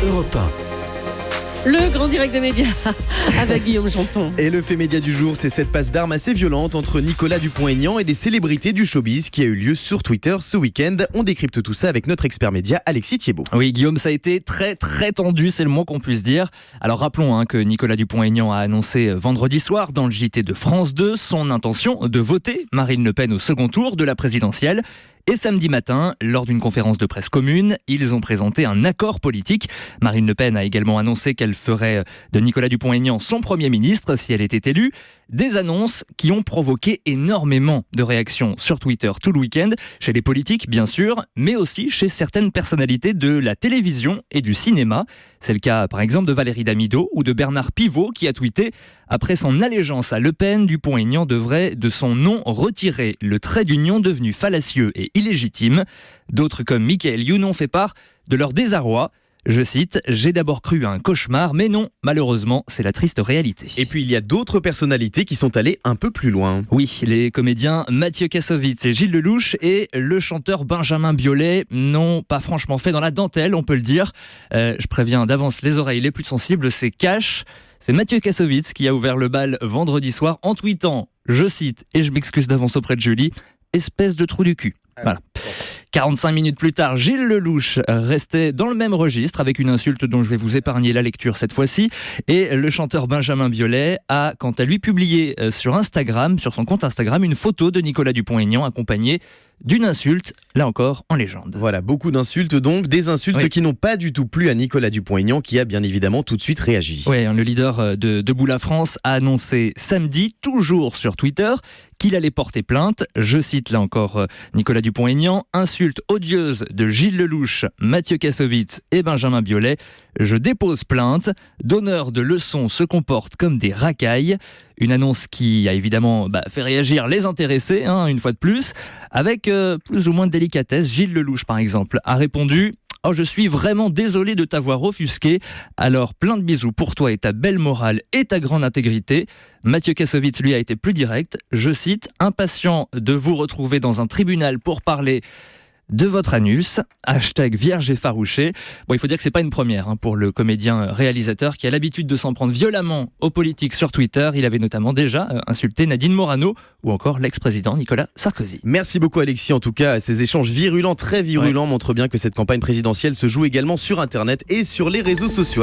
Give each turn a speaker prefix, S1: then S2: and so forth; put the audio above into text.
S1: Europe 1.
S2: Le grand direct des médias avec Guillaume Chanton.
S3: Et le fait média du jour, c'est cette passe d'armes assez violente entre Nicolas Dupont-Aignan et des célébrités du showbiz qui a eu lieu sur Twitter ce week-end. On décrypte tout ça avec notre expert média Alexis Thiebaud.
S4: Oui, Guillaume, ça a été très tendu, c'est le moins qu'on puisse dire. Alors rappelons que Nicolas Dupont-Aignan a annoncé vendredi soir dans le JT de France 2 son intention de voter Marine Le Pen au second tour de la présidentielle. Et samedi matin, lors d'une conférence de presse commune, ils ont présenté un accord politique. Marine Le Pen a également annoncé qu'elle ferait de Nicolas Dupont-Aignan son Premier ministre si elle était élue. Des annonces qui ont provoqué énormément de réactions sur Twitter tout le week-end, chez les politiques bien sûr, mais aussi chez certaines personnalités de la télévision et du cinéma. C'est le cas par exemple de Valérie Damido ou de Bernard Pivot qui a tweeté « Après son allégeance à Le Pen, Dupont-Aignan devrait de son nom retirer le trait d'union devenu fallacieux et illégitime ». D'autres comme Mickaël Youn ont fait part de leur désarroi. Je cite « J'ai d'abord cru à un cauchemar, mais non, malheureusement, c'est la triste réalité ».
S3: Et puis il y a d'autres personnalités qui sont allées un peu plus loin.
S4: Oui, les comédiens Mathieu Kassovitz et Gilles Lellouche et le chanteur Benjamin Biolay n'ont pas franchement fait dans la dentelle, on peut le dire. Je préviens d'avance les oreilles les plus sensibles, c'est cash. C'est Mathieu Kassovitz qui a ouvert le bal vendredi soir en tweetant, je cite, et je m'excuse d'avance auprès de Julie, « espèce de trou du cul ». Voilà. 45 minutes plus tard, Gilles Lellouche restait dans le même registre avec une insulte dont je vais vous épargner la lecture cette fois-ci. Et le chanteur Benjamin Biolay a quant à lui publié sur Instagram, sur son compte Instagram, une photo de Nicolas Dupont-Aignan accompagnée d'une insulte, là encore en légende.
S3: Voilà, beaucoup d'insultes donc, des insultes qui n'ont pas du tout plu à Nicolas Dupont-Aignan qui a bien évidemment tout de suite réagi.
S4: Oui, le leader de Debout la France a annoncé samedi, toujours sur Twitter, qu'il allait porter plainte. Je cite là encore Nicolas Dupont-Aignan, insulte odieuse de Gilles Lellouche, Mathieu Kassovitz et Benjamin Biolay. Je dépose plainte. Donneurs de leçons se comportent comme des racailles. Une annonce qui a évidemment fait réagir les intéressés, une fois de plus, avec plus ou moins de délicatesse. Gilles Lellouche, par exemple, a répondu « Oh, je suis vraiment désolé de t'avoir offusqué. Alors, plein de bisous pour toi et ta belle morale et ta grande intégrité. » Mathieu Kassovitz, lui, a été plus direct. Je cite « Impatient de vous retrouver dans un tribunal pour parler de votre anus. #vierge effarouché. Bon, il faut dire que c'est pas une première pour le comédien réalisateur qui a l'habitude de s'en prendre violemment aux politiques sur Twitter. Il avait notamment déjà insulté Nadine Morano ou encore l'ex-président Nicolas Sarkozy.
S3: Merci beaucoup Alexis. En tout cas, ces échanges virulents, très virulents, montrent bien que cette campagne présidentielle se joue également sur Internet et sur les réseaux sociaux.